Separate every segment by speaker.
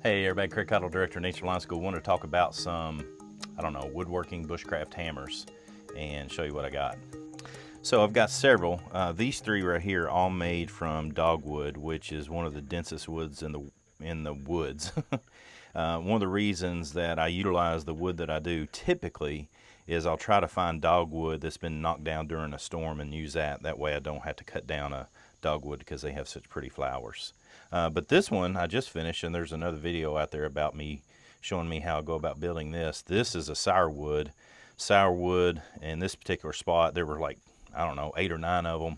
Speaker 1: Hey everybody, Craig Cottle, Director of Nature Reliance School. Want to talk about some, woodworking bushcraft hammers and show you what I got. So I've got several. These three right here, all made from dogwood, which is one of the densest woods in the woods. One of the reasons that I utilize the wood that I do typically is I'll try to find dogwood that's been knocked down during a storm and use that. That way I don't have to cut down a dogwood because they have such pretty flowers. But this one I just finished, and there's another video out there about me showing me how I go about building this. This is a sourwood. Sourwood in this particular spot, there were like, I don't know, 8 or 9 of them.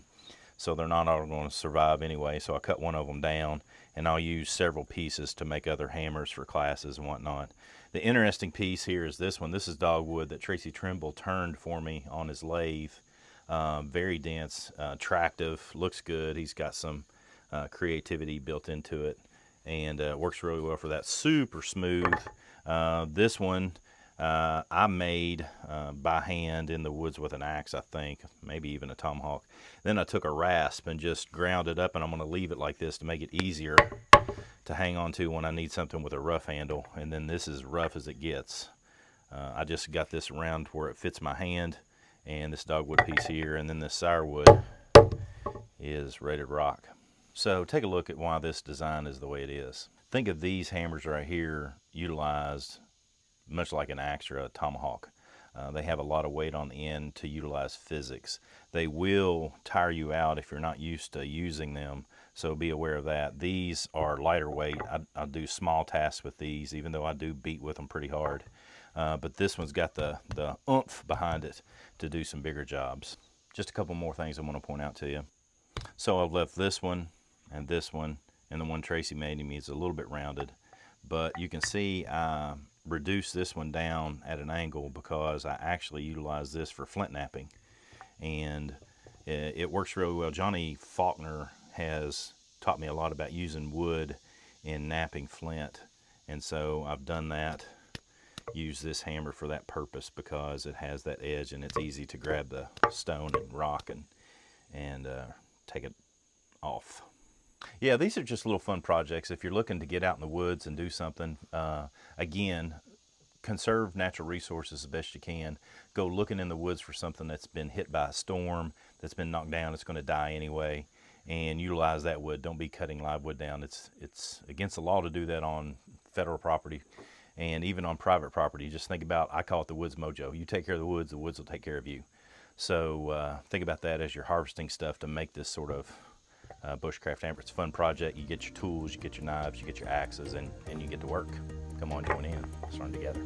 Speaker 1: So they're not all going to survive anyway. So I cut one of them down, and I'll use several pieces to make other hammers for classes and whatnot. The interesting piece here is this one. This is dogwood that Tracy Trimble turned for me on his lathe. Very dense, attractive, looks good. He's got some creativity built into it, and works really well for that. Super smooth. This one I made by hand in the woods with an axe, I think, maybe even a tomahawk. Then I took a rasp and just ground it up, and I'm going to leave it like this to make it easier to hang on to when I need something with a rough handle. And then this is rough as it gets. I just got this around where it fits my hand, and this dogwood piece here, and then this sourwood is ready to rock. So take a look at why this design is the way it is. Think of these hammers right here utilized much like an axe or a tomahawk. They have a lot of weight on the end to utilize physics. They will tire you out if you're not used to using them, so be aware of that. These are lighter weight. I do small tasks with these, even though I do beat with them pretty hard. But this one's got the oomph behind it to do some bigger jobs. Just a couple more things I want to point out to you. So I've left this one, and the one Tracy made me is a little bit rounded. But you can see I reduced this one down at an angle because I actually utilize this for flint knapping, and it works really well. Johnny Faulkner has taught me a lot about using wood in knapping flint, and so I've done that. Use this hammer for that purpose because it has that edge, and it's easy to grab the stone and rock and take it off. Yeah, these are just little fun projects. If you're looking to get out in the woods and do something, again, conserve natural resources as best you can. Go looking in the woods for something that's been hit by a storm, that's been knocked down, it's going to die anyway, and utilize that wood. Don't be cutting live wood down. It's against the law to do that on federal property and even on private property. Just think about, I call it the woods mojo. You take care of the woods will take care of you. So think about that as you're harvesting stuff to make this sort of bushcraft hammer. It's a fun project. You get your tools, you get your knives, you get your axes, and you get to work. Come on, join in. Let's learn together.